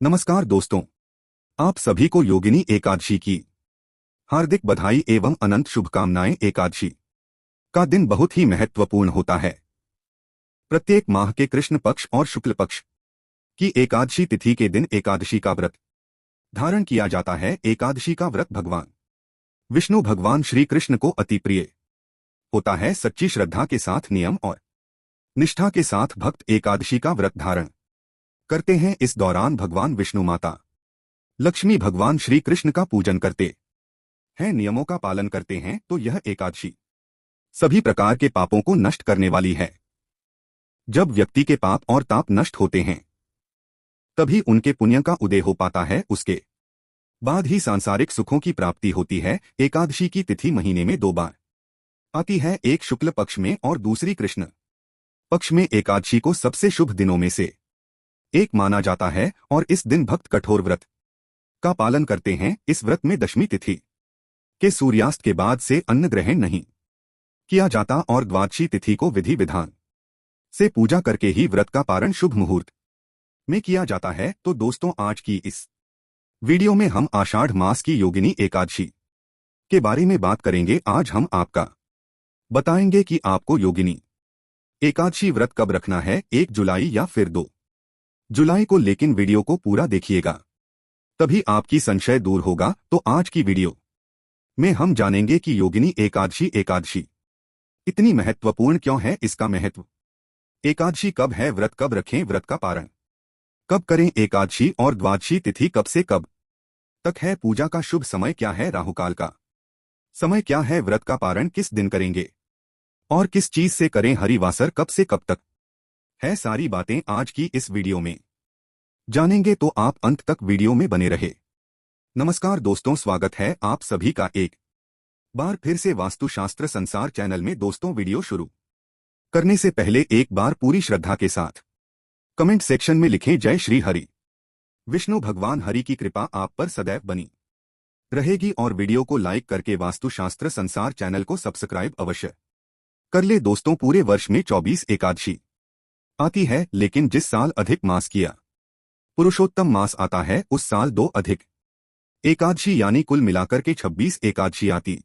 नमस्कार दोस्तों, आप सभी को योगिनी एकादशी की हार्दिक बधाई एवं अनंत शुभकामनाएं। एकादशी का दिन बहुत ही महत्वपूर्ण होता है। प्रत्येक माह के कृष्ण पक्ष और शुक्ल पक्ष की एकादशी तिथि के दिन एकादशी का व्रत धारण किया जाता है। एकादशी का व्रत भगवान विष्णु भगवान श्री कृष्ण को अति प्रिय होता है। सच्ची श्रद्धा के साथ नियम और निष्ठा के साथ भक्त एकादशी का व्रत धारण करते हैं। इस दौरान भगवान विष्णु, माता लक्ष्मी, भगवान श्री कृष्ण का पूजन करते हैं, नियमों का पालन करते हैं। तो यह एकादशी सभी प्रकार के पापों को नष्ट करने वाली है। जब व्यक्ति के पाप और ताप नष्ट होते हैं तभी उनके पुण्य का उदय हो पाता है। उसके बाद ही सांसारिक सुखों की प्राप्ति होती है। एकादशी की तिथि महीने में 2 बार आती है, एक शुक्ल पक्ष में और दूसरी कृष्ण पक्ष में। एकादशी को सबसे शुभ दिनों में से एक माना जाता है और इस दिन भक्त कठोर व्रत का पालन करते हैं। इस व्रत में दशमी तिथि के सूर्यास्त के बाद से अन्न ग्रहण नहीं किया जाता और द्वादशी तिथि को विधि विधान से पूजा करके ही व्रत का पारण शुभ मुहूर्त में किया जाता है। तो दोस्तों, आज की इस वीडियो में हम आषाढ़ मास की योगिनी एकादशी के बारे में बात करेंगे। आज हम आपका बताएंगे कि आपको योगिनी एकादशी व्रत कब रखना है, 1 जुलाई या फिर 2 जुलाई को। लेकिन वीडियो को पूरा देखिएगा, तभी आपकी संशय दूर होगा। तो आज की वीडियो में हम जानेंगे कि योगिनी एकादशी इतनी महत्वपूर्ण क्यों है, इसका महत्व, एकादशी कब है, व्रत कब रखें, व्रत का पारण कब करें, एकादशी और द्वादशी तिथि कब से कब तक है, पूजा का शुभ समय क्या है, राहुकाल का समय क्या है, व्रत का पारण किस दिन करेंगे और किस चीज से करें, हरिवासर कब से कब तक है, सारी बातें आज की इस वीडियो में जानेंगे। तो आप अंत तक वीडियो में बने रहे। नमस्कार दोस्तों, स्वागत है आप सभी का एक बार फिर से वास्तुशास्त्र संसार चैनल में। दोस्तों, वीडियो शुरू करने से पहले एक बार पूरी श्रद्धा के साथ कमेंट सेक्शन में लिखें, जय श्री हरि। विष्णु भगवान हरि की कृपा आप पर सदैव बनी रहेगी और वीडियो को लाइक करके वास्तुशास्त्र संसार चैनल को सब्सक्राइब अवश्य कर ले। दोस्तों, पूरे वर्ष में 24 एकादशी आती है, लेकिन जिस साल अधिक मास किया पुरुषोत्तम मास आता है, उस साल 2 अधिक एकादशी यानी कुल मिलाकर के 26 एकादशी आती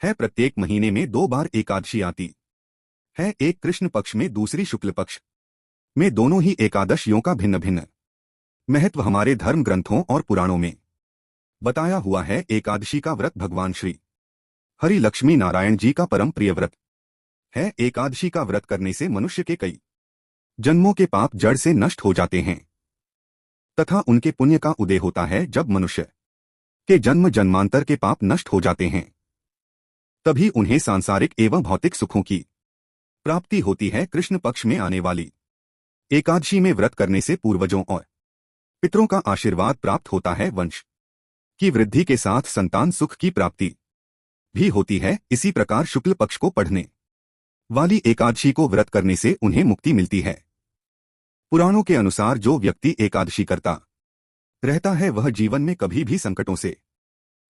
है। प्रत्येक महीने में 2 बार एकादशी आती है, एक कृष्ण पक्ष में, दूसरी शुक्ल पक्ष में। दोनों ही एकादशियों का भिन्न भिन्न महत्व हमारे धर्म ग्रंथों और पुराणों में बताया हुआ है। एकादशी का व्रत भगवान श्री हरि लक्ष्मी नारायण जी का परम प्रिय व्रत है। एकादशी का व्रत करने से मनुष्य के कई जन्मों के पाप जड़ से नष्ट हो जाते हैं तथा उनके पुण्य का उदय होता है। जब मनुष्य के जन्म जन्मांतर के पाप नष्ट हो जाते हैं तभी उन्हें सांसारिक एवं भौतिक सुखों की प्राप्ति होती है। कृष्ण पक्ष में आने वाली एकादशी में व्रत करने से पूर्वजों और पितरों का आशीर्वाद प्राप्त होता है। वंश की वृद्धि के साथ संतान सुख की प्राप्ति भी होती है। इसी प्रकार शुक्ल पक्ष को पढ़ने वाली एकादशी को व्रत करने से उन्हें मुक्ति मिलती है। पुराणों के अनुसार जो व्यक्ति एकादशी करता रहता है वह जीवन में कभी भी संकटों से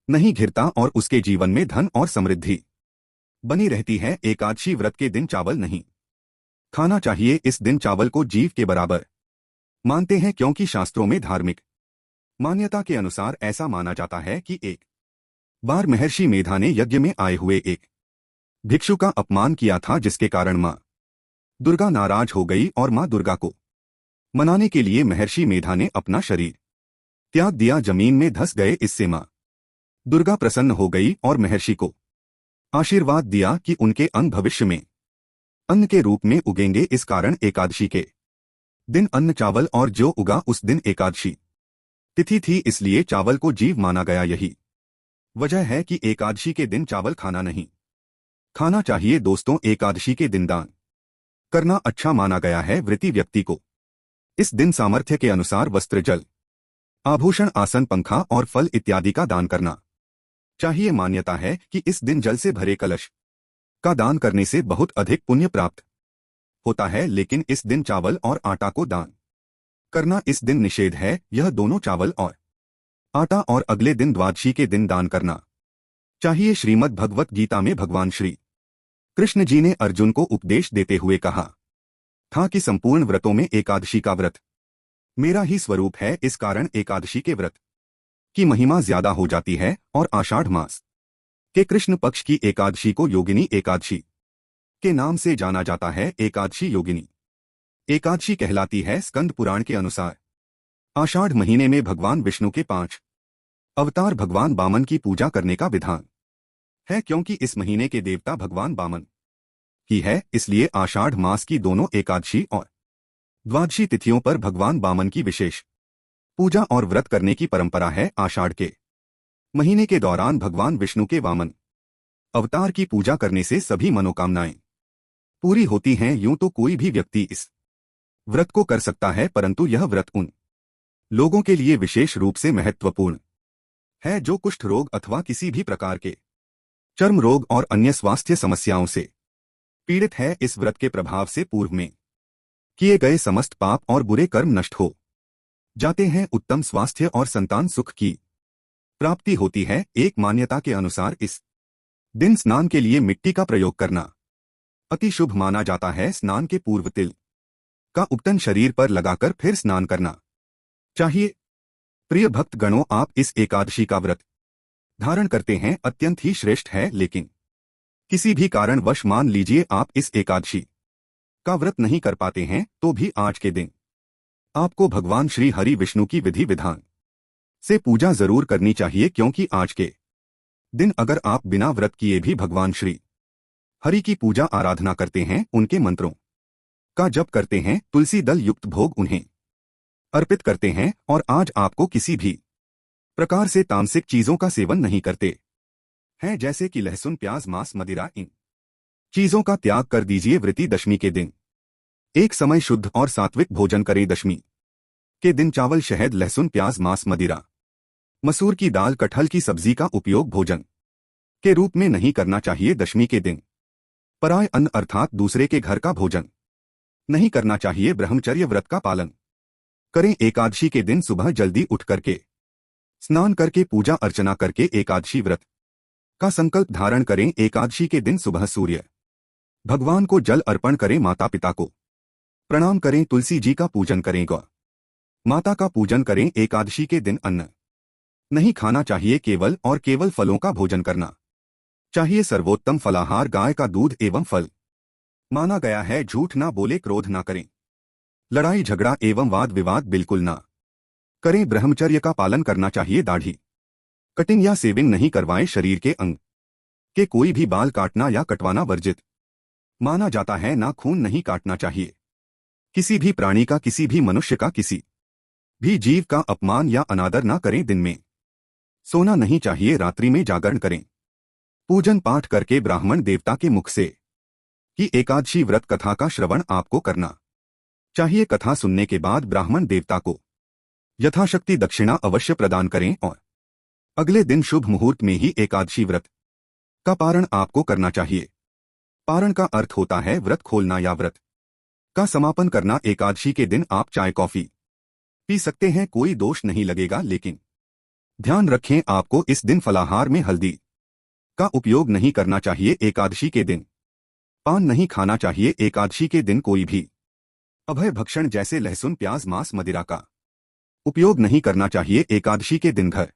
नहीं घिरता और उसके जीवन में धन और समृद्धि बनी रहती है। एकादशी व्रत के दिन चावल नहीं खाना चाहिए। इस दिन चावल को जीव के बराबर मानते हैं, क्योंकि शास्त्रों में धार्मिक मान्यता के अनुसार ऐसा माना जाता है कि एक बार महर्षि मेधा ने यज्ञ में आए हुए एक भिक्षु का अपमान किया था, जिसके कारण मां दुर्गा नाराज हो गई और मां दुर्गा को मनाने के लिए महर्षि मेधा ने अपना शरीर त्याग दिया, जमीन में धंस गए। इससे मां दुर्गा प्रसन्न हो गई और महर्षि को आशीर्वाद दिया कि उनके अंग भविष्य में अन्न के रूप में उगेंगे। इस कारण एकादशी के दिन अन्न चावल और जो उगा उस दिन एकादशी तिथि थी, इसलिए चावल को जीव माना गया। यही वजह है कि एकादशी के दिन चावल खाना नहीं खाना चाहिए। दोस्तों, एकादशी के दिन दान करना अच्छा माना गया है। वृत्ति व्यक्ति को इस दिन सामर्थ्य के अनुसार वस्त्र, जल, आभूषण, आसन, पंखा और फल इत्यादि का दान करना चाहिए। मान्यता है कि इस दिन जल से भरे कलश का दान करने से बहुत अधिक पुण्य प्राप्त होता है। लेकिन इस दिन चावल और आटा को दान करना इस दिन निषेध है। यह दोनों चावल और आटा और अगले दिन द्वादशी के दिन दान करना चाहिए। श्रीमद् भगवत गीता में भगवान श्री कृष्ण जी ने अर्जुन को उपदेश देते हुए कहा था कि संपूर्ण व्रतों में एकादशी का व्रत मेरा ही स्वरूप है, इस कारण एकादशी के व्रत की महिमा ज्यादा हो जाती है और आषाढ़ मास के कृष्ण पक्ष की एकादशी को योगिनी एकादशी के नाम से जाना जाता है। एकादशी योगिनी एकादशी कहलाती है। स्कंद पुराण के अनुसार आषाढ़ महीने में भगवान विष्णु के 5 अवतार भगवान वामन की पूजा करने का विधान है। क्योंकि इस महीने के देवता भगवान वामन ही है, इसलिए आषाढ़ मास की दोनों एकादशी और द्वादशी तिथियों पर भगवान वामन की विशेष पूजा और व्रत करने की परंपरा है। आषाढ़ के महीने के दौरान भगवान विष्णु के वामन अवतार की पूजा करने से सभी मनोकामनाएं पूरी होती हैं। यूं तो कोई भी व्यक्ति इस व्रत को कर सकता है, परंतु यह व्रत उन लोगों के लिए विशेष रूप से महत्वपूर्ण है जो कुष्ठ रोग अथवा किसी भी प्रकार के चर्म रोग और अन्य स्वास्थ्य समस्याओं से पीड़ित है। इस व्रत के प्रभाव से पूर्व में किए गए समस्त पाप और बुरे कर्म नष्ट हो जाते हैं। उत्तम स्वास्थ्य और संतान सुख की प्राप्ति होती है। एक मान्यता के अनुसार इस दिन स्नान के लिए मिट्टी का प्रयोग करना अति शुभ माना जाता है। स्नान के पूर्व तिल का उपटन शरीर पर लगाकर फिर स्नान करना चाहिए। प्रिय भक्त गणों, आप इस एकादशी का व्रत धारण करते हैं, अत्यंत ही श्रेष्ठ है। लेकिन किसी भी कारणवश मान लीजिए आप इस एकादशी का व्रत नहीं कर पाते हैं, तो भी आज के दिन आपको भगवान श्री हरि विष्णु की विधि विधान से पूजा जरूर करनी चाहिए। क्योंकि आज के दिन अगर आप बिना व्रत किए भी भगवान श्री हरि की पूजा आराधना करते हैं, उनके मंत्रों का जप करते हैं, तुलसी दल युक्त भोग उन्हें अर्पित करते हैं और आज आपको किसी भी प्रकार से तामसिक चीजों का सेवन नहीं करते हैं, जैसे कि लहसुन, प्याज, मांस, मदिरा, इन चीजों का त्याग कर दीजिए। व्रती दशमी के दिन एक समय शुद्ध और सात्विक भोजन करें। दशमी के दिन चावल, शहद, लहसुन, प्याज, मांस, मदिरा, मसूर की दाल, कटहल की सब्जी का उपयोग भोजन के रूप में नहीं करना चाहिए। दशमी के दिन पराय अन्न अर्थात दूसरे के घर का भोजन नहीं करना चाहिए। ब्रह्मचर्य व्रत का पालन करें। एकादशी के दिन सुबह जल्दी उठ करके स्नान करके पूजा अर्चना करके एकादशी व्रत का संकल्प धारण करें। एकादशी के दिन सुबह सूर्य भगवान को जल अर्पण करें। माता पिता को प्रणाम करें। तुलसी जी का पूजन करें। गौ माता का पूजन करें। एकादशी के दिन अन्न नहीं खाना चाहिए, केवल और केवल फलों का भोजन करना चाहिए। सर्वोत्तम फलाहार गाय का दूध एवं फल माना गया है। झूठ ना बोले, क्रोध ना करें, लड़ाई झगड़ा एवं वाद विवाद बिल्कुल ना करें। ब्रह्मचर्य का पालन करना चाहिए। दाढ़ी कटिंग या सेविंग नहीं करवाएं। शरीर के अंग के कोई भी बाल काटना या कटवाना वर्जित माना जाता है। नाखून नहीं काटना चाहिए। किसी भी प्राणी का, किसी भी मनुष्य का, किसी भी जीव का अपमान या अनादर ना करें। दिन में सोना नहीं चाहिए। रात्रि में जागरण करें। पूजन पाठ करके ब्राह्मण देवता के मुख से की एकादशी व्रत कथा का श्रवण आपको करना चाहिए। कथा सुनने के बाद ब्राह्मण देवता को यथाशक्ति दक्षिणा अवश्य प्रदान करें और अगले दिन शुभ मुहूर्त में ही एकादशी व्रत का पारण आपको करना चाहिए। पारण का अर्थ होता है व्रत खोलना या व्रत का समापन करना। एकादशी के दिन आप चाय कॉफी पी सकते हैं, कोई दोष नहीं लगेगा। लेकिन ध्यान रखें, आपको इस दिन फलाहार में हल्दी का उपयोग नहीं करना चाहिए। एकादशी के दिन पान नहीं खाना चाहिए। एकादशी के दिन कोई भी अभय भक्षण जैसे लहसुन, प्याज, मांस, मदिरा का उपयोग नहीं करना चाहिए। एकादशी के दिन घर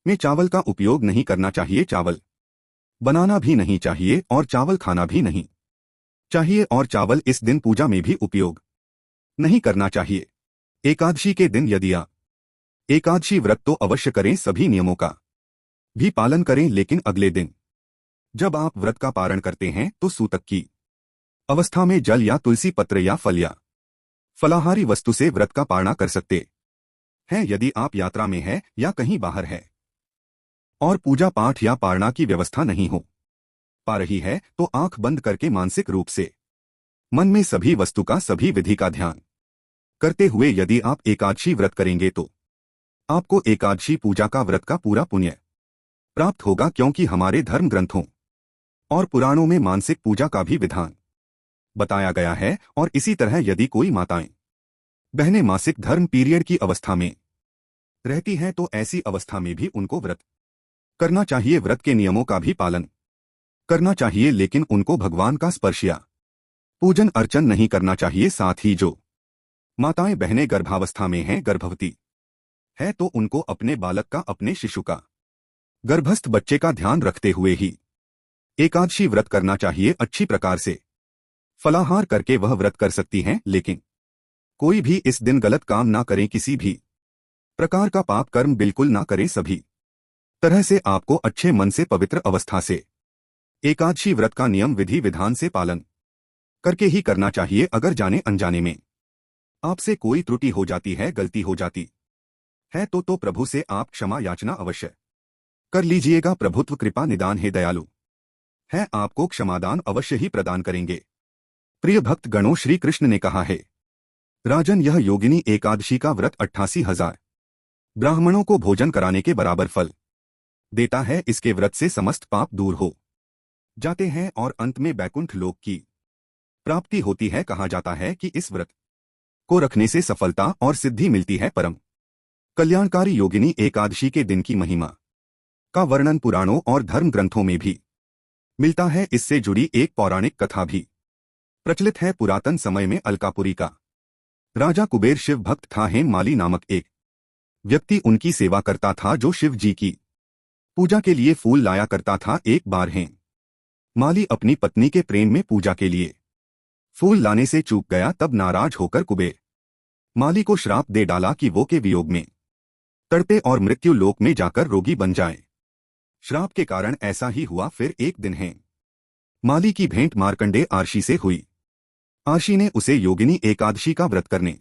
में चावल का उपयोग नहीं करना चाहिए। चावल बनाना भी नहीं चाहिए और चावल खाना भी नहीं चाहिए और चावल इस दिन पूजा में भी उपयोग नहीं करना चाहिए। एकादशी के दिन यदि आप एकादशी व्रत तो अवश्य करें, सभी नियमों का भी पालन करें। लेकिन अगले दिन जब आप व्रत का पारण करते हैं तो सूतक की अवस्था में जल या तुलसी पत्र या फल या फलाहारी वस्तु से व्रत का पारणा कर सकते हैं। यदि आप यात्रा में है या कहीं बाहर है और पूजा पाठ या पारणा की व्यवस्था नहीं हो पा रही है, तो आंख बंद करके मानसिक रूप से मन में सभी वस्तु का, सभी विधि का ध्यान करते हुए यदि आप एकादशी व्रत करेंगे तो आपको एकादशी पूजा का व्रत का पूरा पुण्य प्राप्त होगा। क्योंकि हमारे धर्म ग्रंथों और पुराणों में मानसिक पूजा का भी विधान बताया गया है। और इसी तरह यदि कोई माताएं बहनें मासिक धर्म पीरियड की अवस्था में रहती हैं तो ऐसी अवस्था में भी उनको व्रत करना चाहिए। व्रत के नियमों का भी पालन करना चाहिए, लेकिन उनको भगवान का स्पर्श या पूजन अर्चन नहीं करना चाहिए। साथ ही जो माताएं बहनें गर्भावस्था में हैं, गर्भवती है तो उनको अपने बालक का, अपने शिशु का, गर्भस्थ बच्चे का ध्यान रखते हुए ही एकादशी व्रत करना चाहिए। अच्छी प्रकार से फलाहार करके वह व्रत कर सकती हैं, लेकिन कोई भी इस दिन गलत काम ना करें, किसी भी प्रकार का पाप कर्म बिल्कुल ना करें। सभी तरह से आपको अच्छे मन से, पवित्र अवस्था से एकादशी व्रत का नियम विधि विधान से पालन करके ही करना चाहिए। अगर जाने अनजाने में आपसे कोई त्रुटि हो जाती है, गलती हो जाती है तो प्रभु से आप क्षमा याचना अवश्य कर लीजिएगा। प्रभुत्व कृपा निदान है, दयालु है, आपको क्षमादान अवश्य ही प्रदान करेंगे। प्रिय भक्त गणों, श्री कृष्ण ने कहा है, राजन, यह योगिनी एकादशी का व्रत 88,000 ब्राह्मणों को भोजन कराने के बराबर फल देता है। इसके व्रत से समस्त पाप दूर हो जाते हैं और अंत में बैकुंठ लोक की प्राप्ति होती है। कहा जाता है कि इस व्रत को रखने से सफलता और सिद्धि मिलती है। परम कल्याणकारी योगिनी एकादशी के दिन की महिमा का वर्णन पुराणों और धर्म ग्रंथों में भी मिलता है। इससे जुड़ी एक पौराणिक कथा भी प्रचलित है। पुरातन समय में अलकापुरी का राजा कुबेर शिव भक्त था। हेममाली नामक एक व्यक्ति उनकी सेवा करता था, जो शिव जी की पूजा के लिए फूल लाया करता था। एक बार हेममाली अपनी पत्नी के प्रेम में पूजा के लिए फूल लाने से चूक गया। तब नाराज होकर कुबेर माली को श्राप दे डाला कि वो के वियोग में तड़पे और मृत्यु लोक में जाकर रोगी बन जाए। श्राप के कारण ऐसा ही हुआ। फिर एक दिन माली की भेंट मार्कंडेय आर्षि से हुई। आर्षि ने उसे योगिनी एकादशी का व्रत करने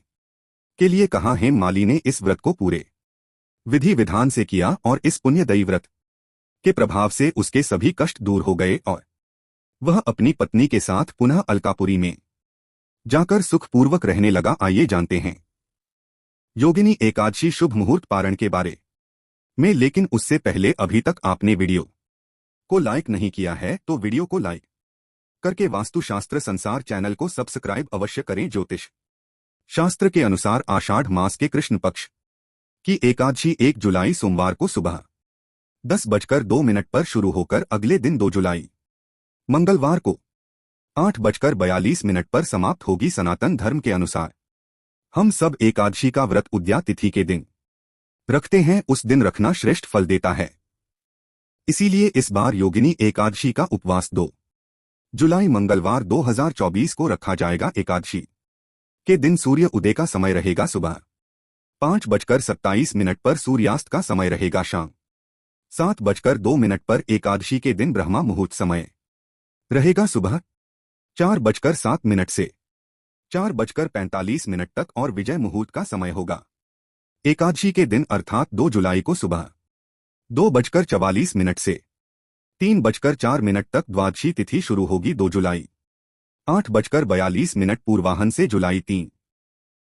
के लिए कहा। हेममाली ने इस व्रत को पूरे विधि विधान से किया और इस पुण्यदयी व्रत के प्रभाव से उसके सभी कष्ट दूर हो गए और वह अपनी पत्नी के साथ पुनः अलकापुरी में जाकर सुखपूर्वक रहने लगा। आइए जानते हैं योगिनी एकादशी शुभ मुहूर्त पारण के बारे में। लेकिन उससे पहले अभी तक आपने वीडियो को लाइक नहीं किया है तो वीडियो को लाइक करके वास्तुशास्त्र संसार चैनल को सब्सक्राइब अवश्य करें। ज्योतिष शास्त्र के अनुसार आषाढ़ मास के कृष्ण पक्ष की एकादशी 1 जुलाई सोमवार को सुबह 10:02 पर शुरू होकर अगले दिन 2 जुलाई मंगलवार को 8:42 पर समाप्त होगी। सनातन धर्म के अनुसार हम सब एकादशी का व्रत उद्या तिथि के दिन रखते हैं। उस दिन रखना श्रेष्ठ फल देता है। इसीलिए इस बार योगिनी एकादशी का उपवास 2 जुलाई मंगलवार 2024 को रखा जाएगा। एकादशी के दिन सूर्य उदय का समय रहेगा सुबह 5:27 पर, सूर्यास्त का समय रहेगा शाम 7:02 पर। एकादशी के दिन ब्रह्मा मुहूर्त समय रहेगा सुबह 4:07 से 4:45 तक और विजय मुहूर्त का समय होगा एकादशी के दिन अर्थात 2 जुलाई को सुबह 2:44 से 3:04 तक। द्वादशी तिथि शुरू होगी 2 जुलाई 8:42 पूर्वाहन से, जुलाई 3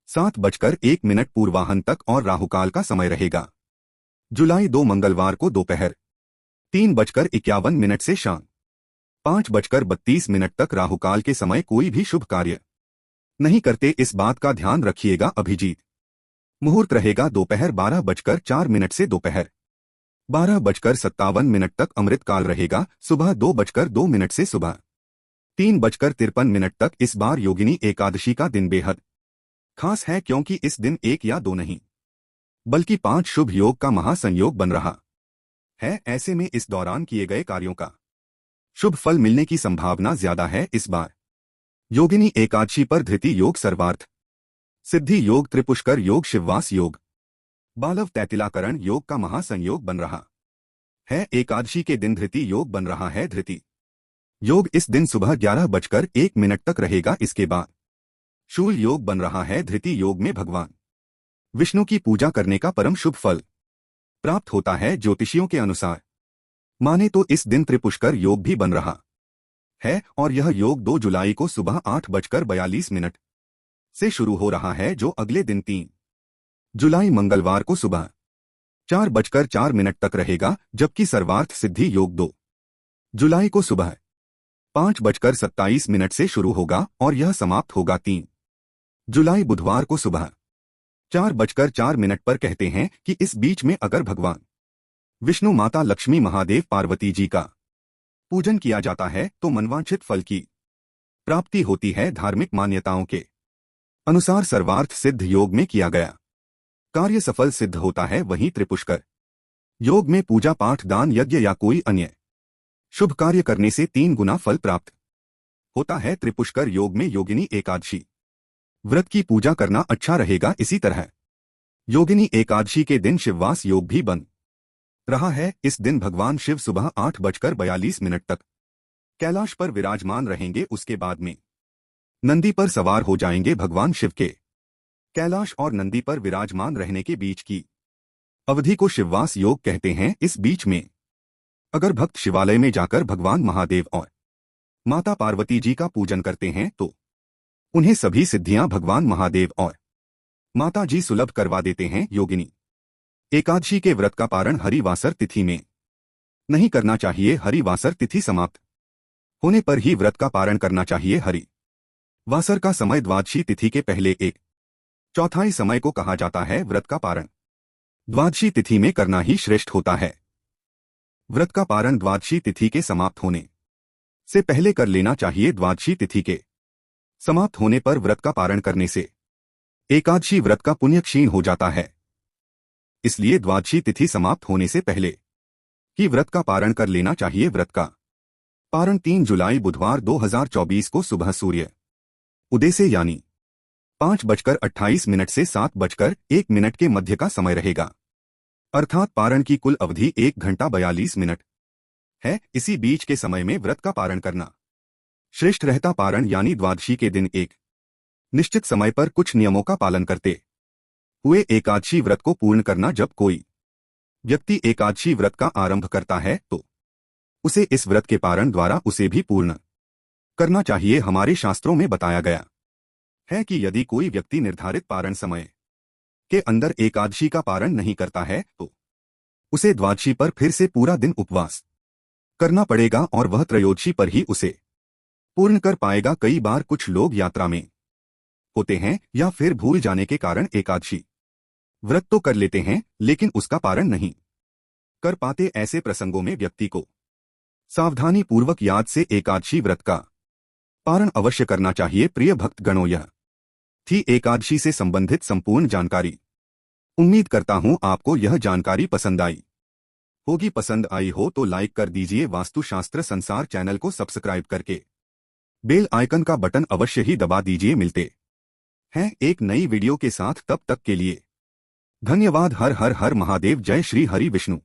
7:01 पूर्वाहन तक और राहुकाल का समय रहेगा जुलाई 2 मंगलवार को दोपहर 3:51 से शाम 5:32 तक। राहुकाल के समय कोई भी शुभ कार्य नहीं करते, इस बात का ध्यान रखिएगा। अभिजीत मुहूर्त रहेगा दोपहर 12:04 से दोपहर 12:57 तक। अमृत काल रहेगा सुबह 2:02 से सुबह 3:53 तक। इस बार योगिनी एकादशी का दिन बेहद खास है, क्योंकि इस दिन 1 या 2 नहीं बल्कि 5 शुभ योग का महासंयोग बन रहा है। ऐसे में इस दौरान किए गए कार्यों का शुभ फल मिलने की संभावना ज्यादा है। इस बार योगिनी एकादशी पर धृति योग, सर्वार्थ सिद्धि योग, त्रिपुष्कर योग, शिववास योग, बालव तैतिलाकरण योग का महासंयोग बन रहा है। एकादशी के दिन धृति योग बन रहा है। धृति योग इस दिन सुबह 11:01 तक रहेगा। इसके बाद शूल योग बन रहा है। धृति योग में भगवान विष्णु की पूजा करने का परम शुभ फल प्राप्त होता है। ज्योतिषियों के अनुसार माने तो इस दिन त्रिपुष्कर योग भी बन रहा है और यह योग 2 जुलाई को सुबह 8:42 से शुरू हो रहा है, जो अगले दिन 3 जुलाई मंगलवार को सुबह 4:04 तक रहेगा। जबकि सर्वार्थ सिद्धि योग 2 जुलाई को सुबह 5:27 से शुरू होगा और यह समाप्त होगा 3 जुलाई बुधवार को सुबह 4:04 पर। कहते हैं कि इस बीच में अगर भगवान विष्णु, माता लक्ष्मी, महादेव, पार्वती जी का पूजन किया जाता है तो मनवांछित फल की प्राप्ति होती है। धार्मिक मान्यताओं के अनुसार सर्वार्थ सिद्ध योग में किया गया कार्य सफल सिद्ध होता है। वहीं त्रिपुष्कर योग में पूजा पाठ दान यज्ञ या कोई अन्य शुभ कार्य करने से 3 गुना फल प्राप्त होता है। त्रिपुष्कर योग में योगिनी एकादशी व्रत की पूजा करना अच्छा रहेगा। इसी तरह योगिनी एकादशी के दिन शिववास योग भी बन रहा है। इस दिन भगवान शिव सुबह 8:42 तक कैलाश पर विराजमान रहेंगे। उसके बाद में नंदी पर सवार हो जाएंगे। भगवान शिव के कैलाश और नंदी पर विराजमान रहने के बीच की अवधि को शिववास योग कहते हैं। इस बीच में अगर भक्त शिवालय में जाकर भगवान महादेव और माता पार्वती जी का पूजन करते हैं तो उन्हें सभी सिद्धियां भगवान महादेव और माता जी सुलभ करवा देते हैं। योगिनी एकादशी के व्रत का पारण हरिवासर तिथि में नहीं करना चाहिए। हरिवासर तिथि समाप्त होने पर ही व्रत का पारण करना चाहिए। हरिवासर का समय द्वादशी तिथि के पहले 1/4 समय को कहा जाता है। व्रत का पारण द्वादशी तिथि में करना ही श्रेष्ठ होता है। व्रत का पारण द्वादशी तिथि के समाप्त होने से पहले कर लेना चाहिए। द्वादशी तिथि के समाप्त होने पर व्रत का पारण करने से एकादशी व्रत का पुण्य क्षीण हो जाता है। इसलिए द्वादशी तिथि समाप्त होने से पहले ही व्रत का पारण कर लेना चाहिए। व्रत का पारण 3 जुलाई बुधवार 2024 को सुबह सूर्य उदय से यानी 5:28 से 7:01 के मध्य का समय रहेगा। अर्थात पारण की कुल अवधि 1 घंटा 42 मिनट है। इसी बीच के समय में व्रत का पारण करना श्रेष्ठ रहता। पारण यानी द्वादशी के दिन एक निश्चित समय पर कुछ नियमों का पालन करते हुए एकादशी व्रत को पूर्ण करना। जब कोई व्यक्ति एकादशी व्रत का आरंभ करता है तो उसे इस व्रत के पारण द्वारा उसे भी पूर्ण करना चाहिए। हमारे शास्त्रों में बताया गया है कि यदि कोई व्यक्ति निर्धारित पारण समय के अंदर एकादशी का पारण नहीं करता है तो उसे द्वादशी पर फिर से पूरा दिन उपवास करना पड़ेगा और वह त्रयोदशी पर ही उसे पूर्ण कर पाएगा। कई बार कुछ लोग यात्रा में होते हैं या फिर भूल जाने के कारण एकादशी व्रत तो कर लेते हैं लेकिन उसका पारण नहीं कर पाते। ऐसे प्रसंगों में व्यक्ति को सावधानी पूर्वक याद से एकादशी व्रत का पारण अवश्य करना चाहिए। प्रिय भक्त गणों, यह थी एकादशी से संबंधित संपूर्ण जानकारी। उम्मीद करता हूं आपको यह जानकारी पसंद आई होगी। पसंद आई हो तो लाइक कर दीजिए। वास्तुशास्त्र संसार चैनल को सब्सक्राइब करके बेल आइकन का बटन अवश्य ही दबा दीजिए। मिलते हैं एक नई वीडियो के साथ, तब तक के लिए धन्यवाद। हर हर हर महादेव। जय श्री हरि विष्णु।